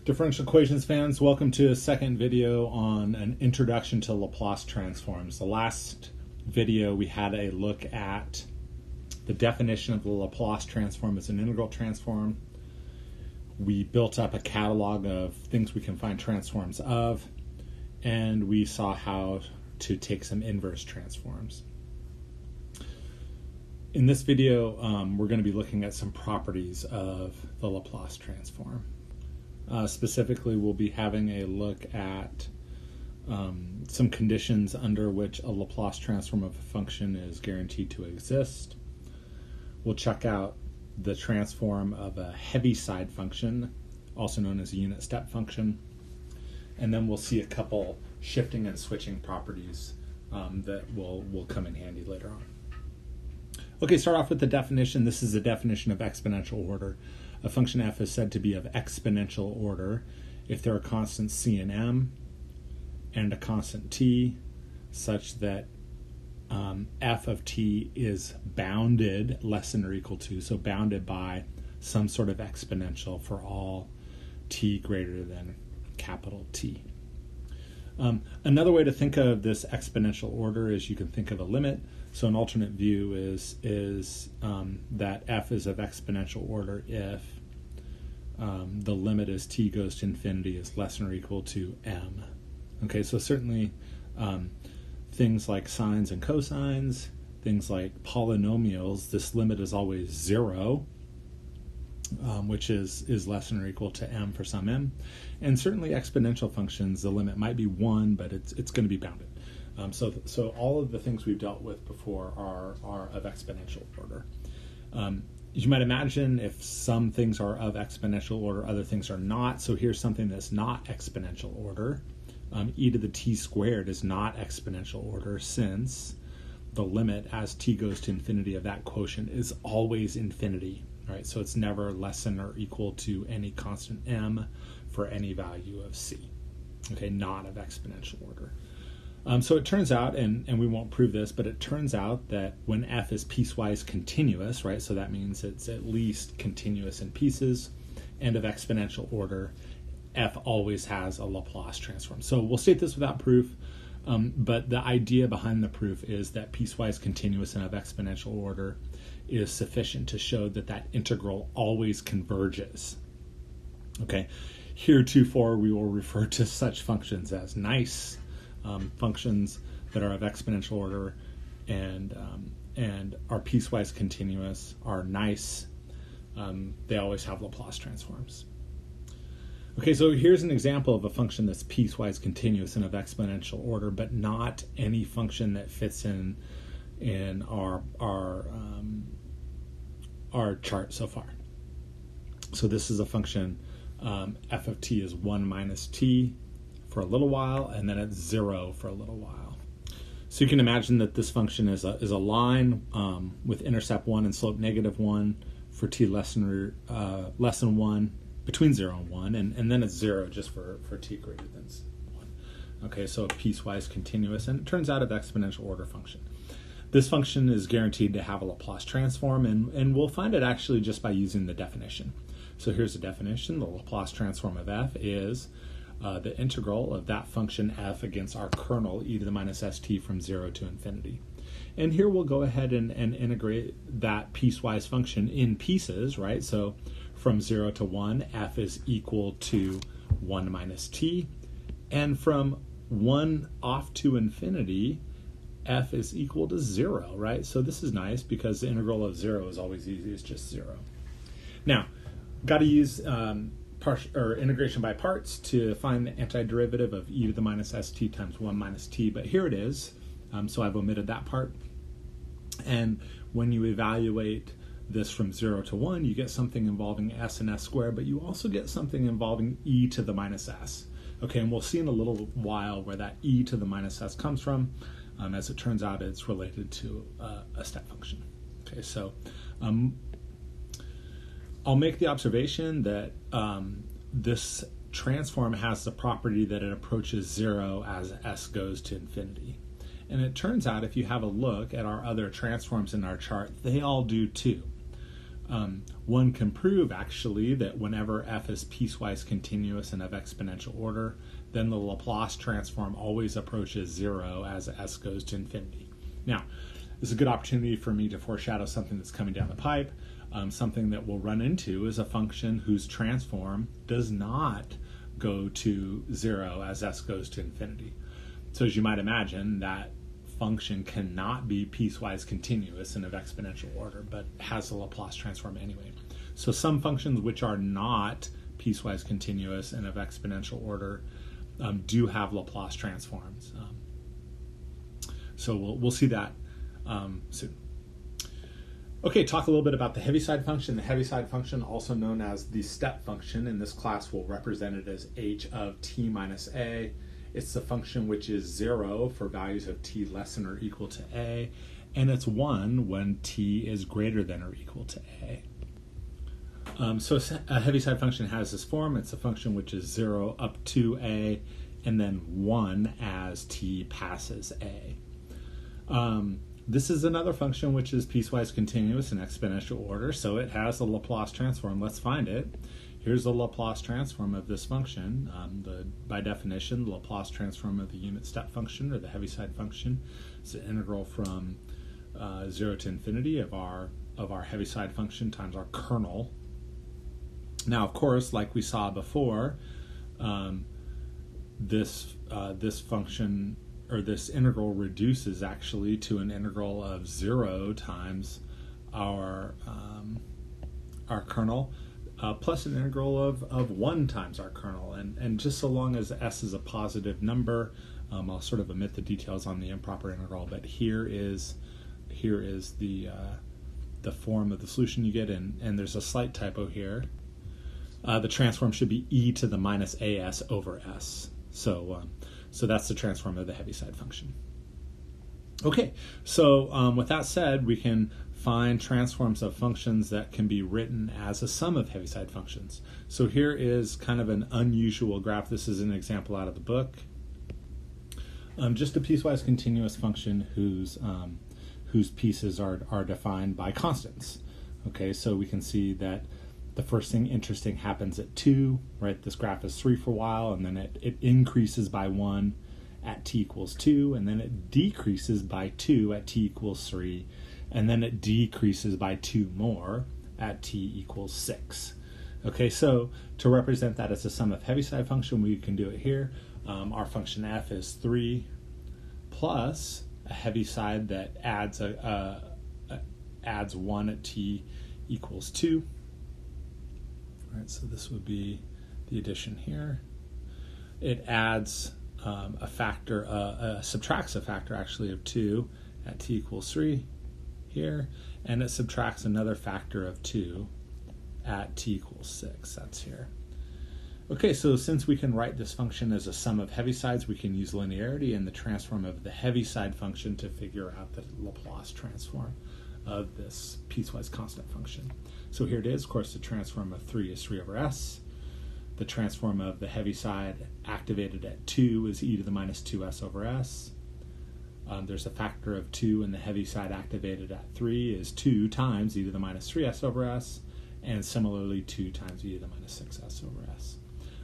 Differential equations fans, welcome to a second video on an introduction to Laplace transforms. The last video we had a look at the definition of the Laplace transform as an integral transform. We built up a catalog of things we can find transforms of, and we saw how to take some inverse transforms. In this video, we're going to be looking at some properties of the Laplace transform. Specifically, we'll be having a look at some conditions under which a Laplace transform of a function is guaranteed to exist. We'll check out the transform of a Heaviside function, also known as a unit step function. And then we'll see a couple shifting and switching properties that will come in handy later on. Okay, start off with the definition. This is a definition of exponential order. A function f is said to be of exponential order if there are constants c and m and a constant t such that f of t is bounded less than or equal to, so bounded by some sort of exponential for all t greater than capital T. Another way to think of this exponential order is you can think of a limit. So an alternate view is that f is of exponential order if the limit as t goes to infinity is less than or equal to m. Okay, so certainly things like sines and cosines, things like polynomials, this limit is always 0, which is less than or equal to m for some m. And certainly exponential functions, the limit might be 1, but it's going to be bounded. So all of the things we've dealt with before are of exponential order. You might imagine if some things are of exponential order, other things are not. So here's something that's not exponential order. E to the t squared is not exponential order since the limit as t goes to infinity of that quotient is always infinity, right? So it's never less than or equal to any constant m for any value of c. Okay, not of exponential order. So it turns out, and we won't prove this, but it turns out that when f is piecewise continuous, right, so that means it's at least continuous in pieces, and of exponential order, f always has a Laplace transform. So we'll state this without proof, but the idea behind the proof is that piecewise continuous and of exponential order is sufficient to show that that integral always converges. Okay, heretofore we will refer to such functions as nice. Functions that are of exponential order and are piecewise continuous are nice. They always have Laplace transforms. Okay, so here's an example of a function that's piecewise continuous and of exponential order, but not any function that fits in our chart so far. So this is a function f of t is 1 minus t for a little while, and then it's 0 for a little while. So you can imagine that this function is a line with intercept 1 and slope -1 for t less than 1, between 0 and 1, and then it's 0 just for t greater than 1. Okay, so a piecewise continuous, and it turns out an exponential order function. This function is guaranteed to have a Laplace transform, and we'll find it actually just by using the definition. So here's the definition. The Laplace transform of f is the integral of that function f against our kernel e to the minus st from 0 to infinity. And here we'll go ahead and integrate that piecewise function in pieces, right? So from 0 to 1, f is equal to 1 minus t. And from 1 off to infinity, f is equal to 0, right? So this is nice because the integral of 0 is always easy, it's just 0. Now, got to use integration by parts to find the antiderivative of e to the minus st times 1 minus t, but here it is, so I've omitted that part. And when you evaluate this from 0 to 1, you get something involving s and s squared, but you also get something involving e to the minus s. Okay, and we'll see in a little while where that e to the minus s comes from. As it turns out, it's related to a step function. Okay, so I'll make the observation that this transform has the property that it approaches 0 as s goes to infinity. And it turns out if you have a look at our other transforms in our chart, they all do too. One can prove actually that whenever f is piecewise continuous and of exponential order, then the Laplace transform always approaches 0 as s goes to infinity. Now, this is a good opportunity for me to foreshadow something that's coming down the pipe. Something that we'll run into is a function whose transform does not go to 0 as s goes to infinity. So as you might imagine, that function cannot be piecewise continuous and of exponential order, but has the Laplace transform anyway. So some functions which are not piecewise continuous and of exponential order do have Laplace transforms. So we'll see that soon. Okay, talk a little bit about the Heaviside function. The Heaviside function, also known as the step function, in this class we'll represent it as h of t minus a. It's the function which is 0 for values of t less than or equal to a, and it's 1 when t is greater than or equal to a. So a Heaviside function has this form. It's a function which is 0 up to a, and then 1 as t passes a. This is another function which is piecewise continuous in exponential order, so it has the Laplace transform. Let's find it. Here's the Laplace transform of this function. By definition, the Laplace transform of the unit step function, or the Heaviside function, is the integral from 0 to infinity of our Heaviside function times our kernel. Now, of course, like we saw before, this function, or this integral, reduces actually to an integral of 0 times our kernel plus an integral of 1 times our kernel, and just so long as s is a positive number, I'll sort of omit the details on the improper integral, but here is the form of the solution you get, and there's a slight typo here. The transform should be e to the minus as over s. So that's the transform of the Heaviside function. Okay, so with that said, we can find transforms of functions that can be written as a sum of Heaviside functions. So here is kind of an unusual graph. This is an example out of the book. Just a piecewise continuous function whose pieces are defined by constants. Okay, so we can see that the first thing interesting happens at 2, right? This graph is 3 for a while, and then it increases by 1 at t equals 2, and then it decreases by 2 at t equals 3, and then it decreases by 2 more at t equals 6. Okay, so to represent that as a sum of Heaviside function, we can do it here. Our function f is 3 plus a Heaviside that adds adds 1 at t equals 2. All right, so this would be the addition here. It adds a factor, subtracts a factor actually of 2 at t equals 3 here, and it subtracts another factor of 2 at t equals 6. That's here. Okay, so since we can write this function as a sum of Heavisides, we can use linearity and the transform of the Heaviside function to figure out the Laplace transform of this piecewise constant function. So here it is. Of course, the transform of 3 is 3 over s. The transform of the Heaviside activated at 2 is e to the minus 2s over s. There's a factor of 2, and the Heaviside activated at 3 is 2 times e to the minus 3s over s, and similarly 2 times e to the minus 6s over s.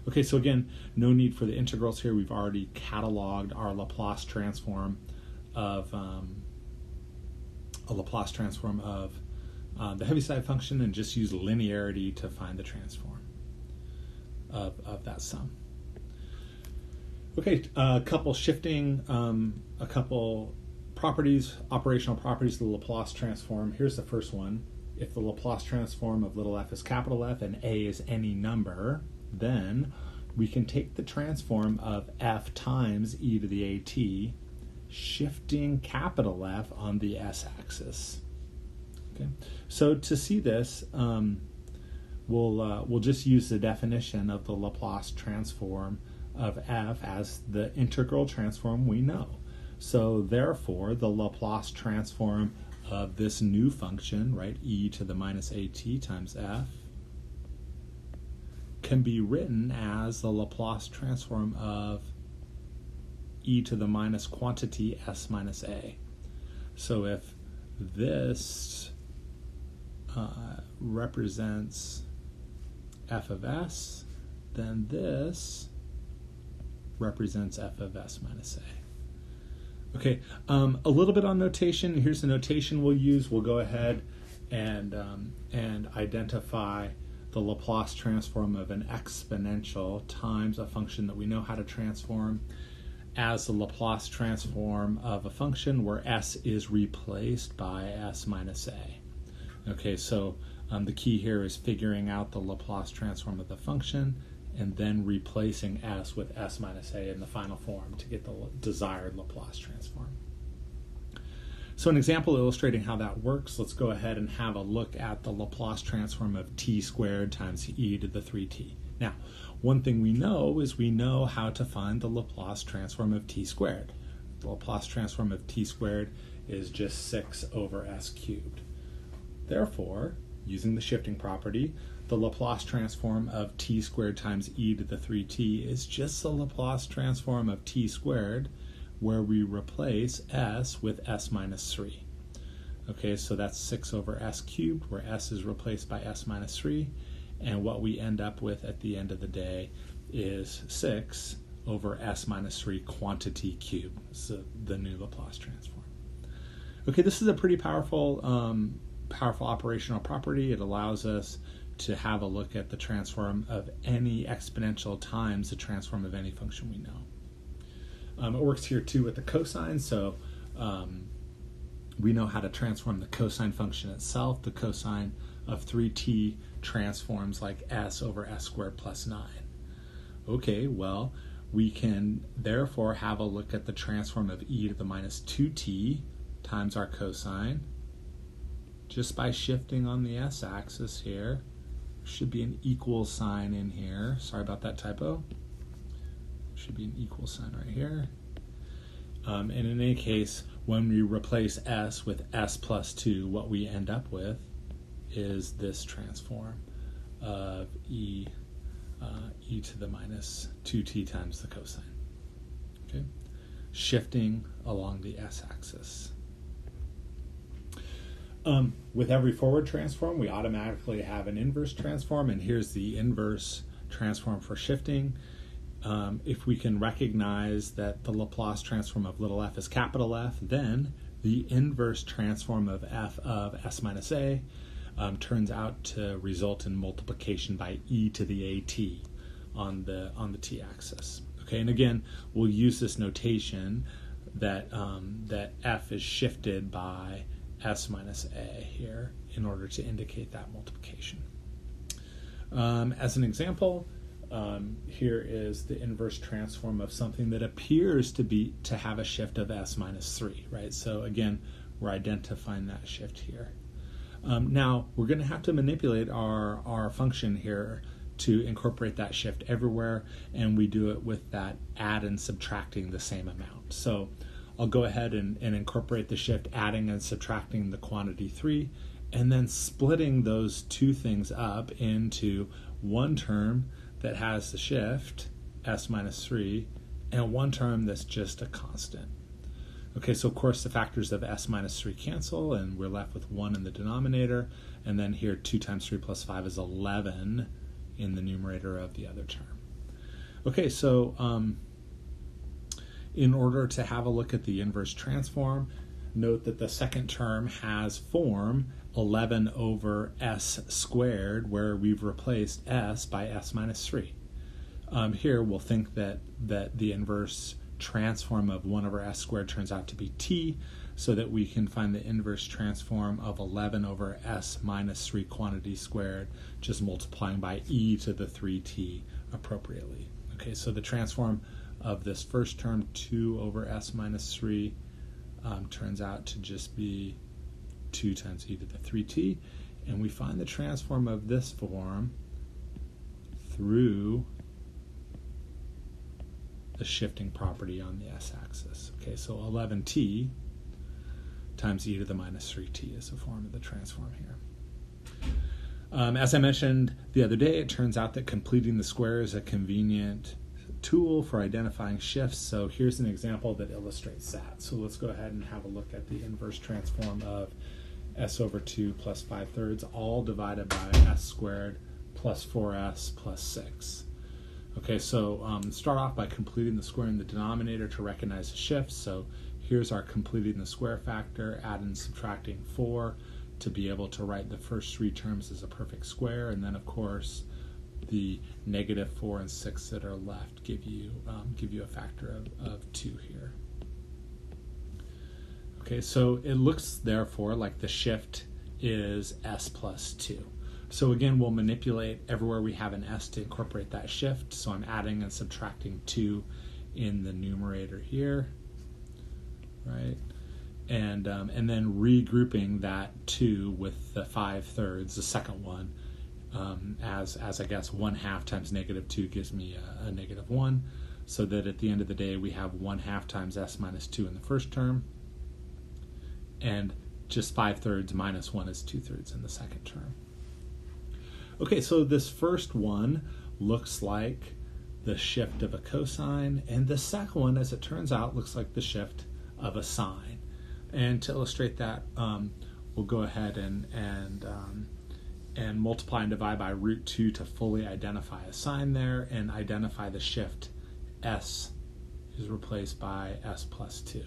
Okay, so again, no need for the integrals here. We've already cataloged our Laplace transform of the Heaviside function, and just use linearity to find the transform of that sum. Okay, a couple properties, operational properties of the Laplace transform. Here's the first one. If the Laplace transform of little f is capital F and a is any number, then we can take the transform of f times e to the at, shifting capital F on the s-axis. Okay, so to see this, we'll just use the definition of the Laplace transform of f as the integral transform we know. So therefore, the Laplace transform of this new function, right, e to the minus at times f, can be written as the Laplace transform of e to the minus quantity s minus a. So if this represents f of s, then this represents f of s minus a. Okay, a little bit on notation. Here's the notation we'll use. We'll go ahead and identify the Laplace transform of an exponential times a function that we know how to transform as the Laplace transform of a function where s is replaced by s minus a. Okay, so the key here is figuring out the Laplace transform of the function and then replacing s with s minus a in the final form to get the desired Laplace transform. So an example illustrating how that works, let's go ahead and have a look at the Laplace transform of t squared times e to the 3t. Now, one thing we know is we know how to find the Laplace transform of t squared. The Laplace transform of t squared is just 6 over s cubed. Therefore, using the shifting property, the Laplace transform of t squared times e to the 3t is just the Laplace transform of t squared where we replace s with s minus 3. Okay, so that's 6 over s cubed where s is replaced by s minus 3. And what we end up with at the end of the day is 6 over s minus 3 quantity cubed. So the new Laplace transform. Okay, this is a pretty powerful operational property. It allows us to have a look at the transform of any exponential times the transform of any function we know. It works here too with the cosine, so we know how to transform the cosine function itself. The cosine of 3t transforms like s over s squared plus 9. Okay, well, we can therefore have a look at the transform of e to the minus 2t times our cosine just by shifting on the s-axis here. Should be an equal sign in here. Sorry about that typo. Should be an equal sign right here. And in any case, when we replace s with s plus 2, what we end up with is this transform of e to the minus 2t times the cosine. Okay, shifting along the s-axis. With every forward transform, we automatically have an inverse transform, and here's the inverse transform for shifting. If we can recognize that the Laplace transform of little f is capital F, then the inverse transform of f of s minus a turns out to result in multiplication by e to the at on the t-axis. Okay, and again, we'll use this notation that that f is shifted by s minus a here in order to indicate that multiplication. As an example, here is the inverse transform of something that appears to have a shift of s minus 3, right? So again, we're identifying that shift here. Now, we're going to have to manipulate our function here to incorporate that shift everywhere, and we do it with that add and subtracting the same amount. So I'll go ahead and incorporate the shift adding and subtracting the quantity 3, and then splitting those two things up into one term that has the shift, s minus 3, and one term that's just a constant. Okay, so of course the factors of s minus 3 cancel, and we're left with 1 in the denominator, and then here 2 times 3 plus 5 is 11 in the numerator of the other term. Okay, so in order to have a look at the inverse transform, note that the second term has form 11 over s squared, where we've replaced s by s minus 3. Here we'll think that the inverse transform of 1 over s squared turns out to be t, so that we can find the inverse transform of 11 over s minus 3 quantity squared, just multiplying by e to the 3t appropriately. Okay, so the transform of this first term, 2 over s minus 3, turns out to just be 2 times e to the 3t, and we find the transform of this form through the shifting property on the s-axis. Okay, so 11t times e to the minus 3t is the form of the transform here. As I mentioned the other day, it turns out that completing the square is a convenient tool for identifying shifts. So here's an example that illustrates that. So let's go ahead and have a look at the inverse transform of s over 2 plus 5/3, all divided by s squared plus 4s plus 6. Okay, so start off by completing the square in the denominator to recognize the shifts. So here's our completing the square factor, adding and subtracting 4 to be able to write the first three terms as a perfect square, and then of course the negative 4 and 6 that are left give you a factor of 2 here. Okay, so it looks therefore like the shift is s plus 2. So again, we'll manipulate everywhere we have an s to incorporate that shift. So I'm adding and subtracting 2 in the numerator here, right? And then regrouping that 2 with the 5/3, the second one, as I guess 1/2 times negative 2 gives me a negative 1, so that at the end of the day we have 1/2 times s minus 2 in the first term, and just 5/3 minus 1 is 2/3 in the second term. Okay, so this first one looks like the shift of a cosine, and the second one, as it turns out, looks like the shift of a sine. And to illustrate that, we'll go ahead and multiply and divide by root 2 to fully identify a sine there, and identify the shift s is replaced by s plus 2.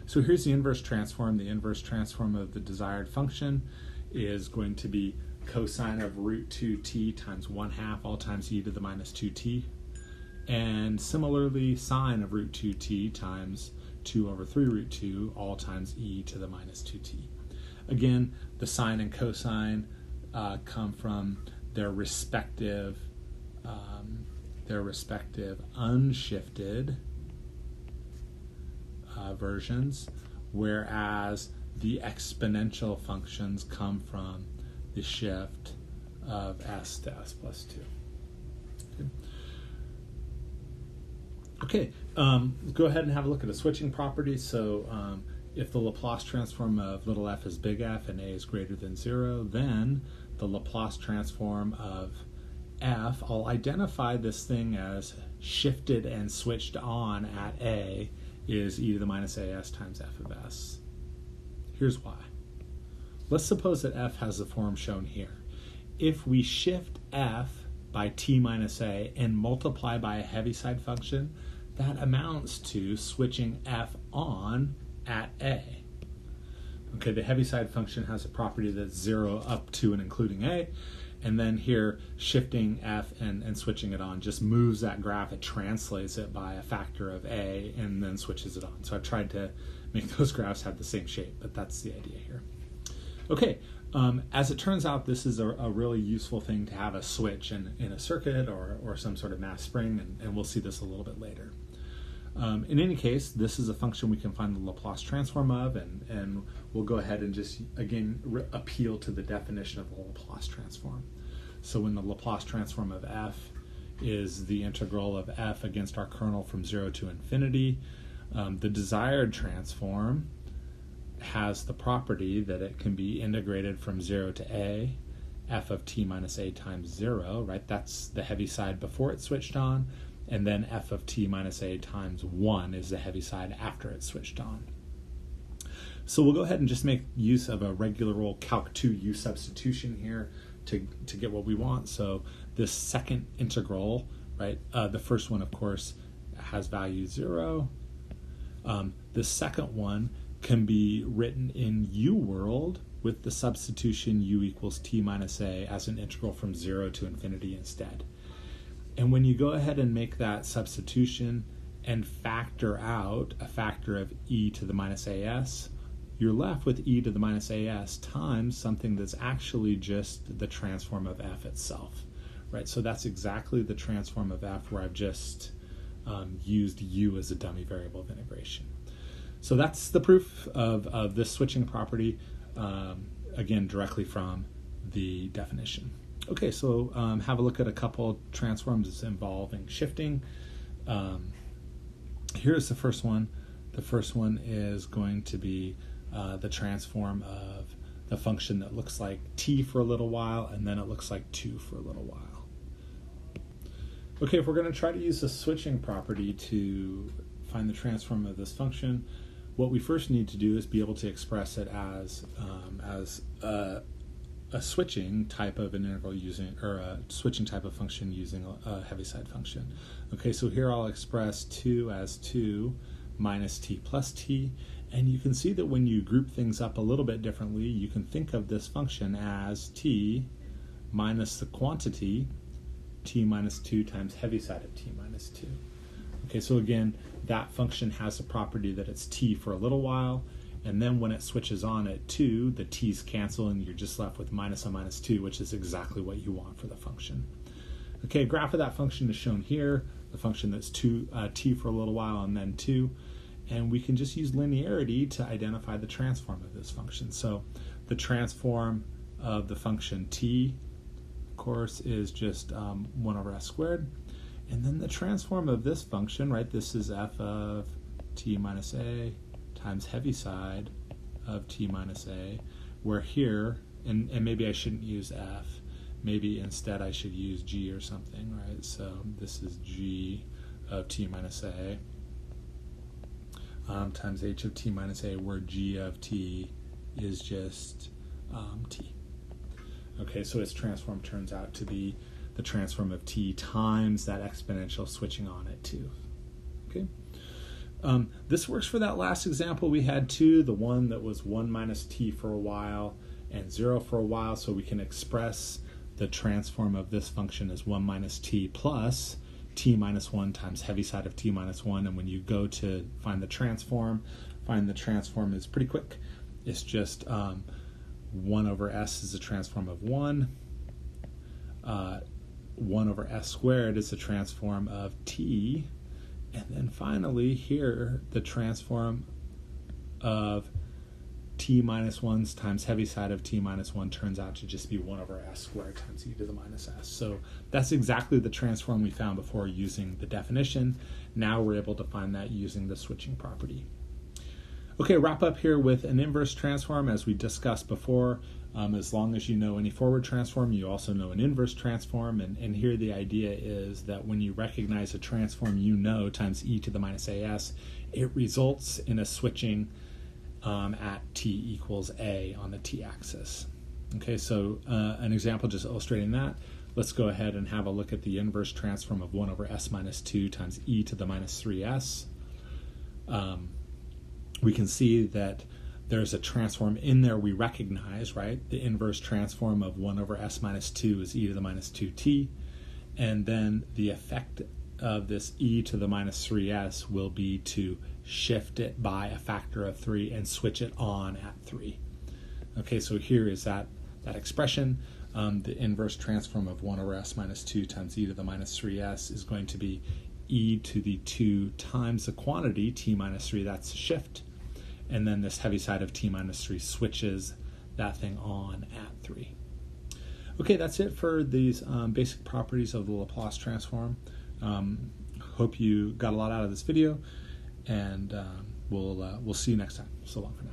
So here's the inverse transform. The inverse transform of the desired function is going to be cosine of root 2t times 1/2 all times e to the minus 2t. And similarly, sine of root 2t times 2 over 3 root 2 all times e to the minus 2t. Again, the sine and cosine come from their respective unshifted versions, whereas the exponential functions come from the shift of s to s plus 2. Okay, go ahead and have a look at a switching property. So if the Laplace transform of little f is big F and a is greater than 0, then the Laplace transform of f, I'll identify this thing as shifted and switched on at a, is e to the minus as times f of s. Here's why. Let's suppose that f has the form shown here. If we shift f by t minus a and multiply by a Heaviside function, that amounts to switching f on at a. Okay, the Heaviside function has a property that's 0 up to and including a, and then here shifting f and switching it on just moves that graph. It translates it by a factor of a and then switches it on. So I tried to make those graphs have the same shape, but that's the idea here. Okay, as it turns out, this is a really useful thing to have a switch in a circuit or some sort of mass spring, and we'll see this a little bit later. In any case, this is a function we can find the Laplace transform of, and we'll go ahead and just, again, appeal to the definition of the Laplace transform. So when the Laplace transform of f is the integral of f against our kernel from 0 to infinity, the desired transform has the property that it can be integrated from 0 to a, f of t minus a times 0, right? That's the Heaviside before it's switched on, and then f of t minus a times 1 is the Heaviside after it's switched on. So we'll go ahead and just make use of a regular old Calc 2U substitution here to get what we want. So this second integral, right, the first one, of course, has value 0. The second one can be written in U world with the substitution u equals t minus a as an integral from 0 to infinity instead. And when you go ahead and make that substitution and factor out a factor of e to the minus as, you're left with e to the minus as times something that's actually just the transform of f itself, right? So that's exactly the transform of f where I've just used u as a dummy variable of integration. So that's the proof of this switching property, again, directly from the definition. Okay, so have a look at a couple transforms involving shifting. Here's the first one. The first one is going to be the transform of the function that looks like t for a little while, and then it looks like 2 for a little while. Okay, if we're going to try to use the switching property to find the transform of this function, what we first need to do is be able to express it as a switching type of an integral using, or a switching type of function using a Heaviside function. Okay, so here I'll express 2 as 2 minus t plus t, and you can see that when you group things up a little bit differently, you can think of this function as t minus the quantity t minus 2 times Heaviside of t minus 2. Okay, so again, that function has the property that it's t for a little while, and then when it switches on at 2, the t's cancel and you're just left with minus a minus 2, which is exactly what you want for the function. Okay, a graph of that function is shown here, the function that's t for a little while and then 2, and we can just use linearity to identify the transform of this function. So the transform of the function t, of course, is just 1 over s squared, and then the transform of this function, right, this is f of t minus a times Heaviside of t minus a, where here, and maybe I shouldn't use f, maybe instead I should use g or something, right? So this is g of t minus a times h of t minus a, where g of t is just t. Okay, so its transform turns out to be the transform of t times that exponential switching on at 2. Okay. This works for that last example we had too, the one that was 1 minus t for a while and 0 for a while, so we can express the transform of this function as 1 minus t plus t minus 1 times Heaviside of t minus 1, and when you go to find the transform is pretty quick. It's just 1 over s is the transform of 1, 1 over s squared is the transform of t, and then finally here the transform of t minus 1 times Heaviside of t minus 1 turns out to just be 1 over s squared times e to the minus s. So that's exactly the transform we found before using the definition. Now we're able to find that using the switching property. Okay, wrap up here with an inverse transform. As we discussed before, as long as you know any forward transform, you also know an inverse transform, and here the idea is that when you recognize a transform you know times e to the minus as, it results in a switching at t equals a on the t-axis. Okay, so an example just illustrating that. Let's go ahead and have a look at the inverse transform of 1 over s minus 2 times e to the minus 3s. We can see that there's a transform in there we recognize, right? The inverse transform of 1 over s minus 2 is e to the minus 2t, and then the effect of this e to the minus 3s will be to shift it by a factor of 3 and switch it on at 3. Okay, so here is that expression. The inverse transform of 1 over s minus 2 times e to the minus 3s is going to be e to the 2 times the quantity t minus 3, that's the shift, and then this Heaviside of t minus 3 switches that thing on at 3. Okay, that's it for these basic properties of the Laplace transform. Hope you got a lot out of this video, and we'll see you next time. So long for now.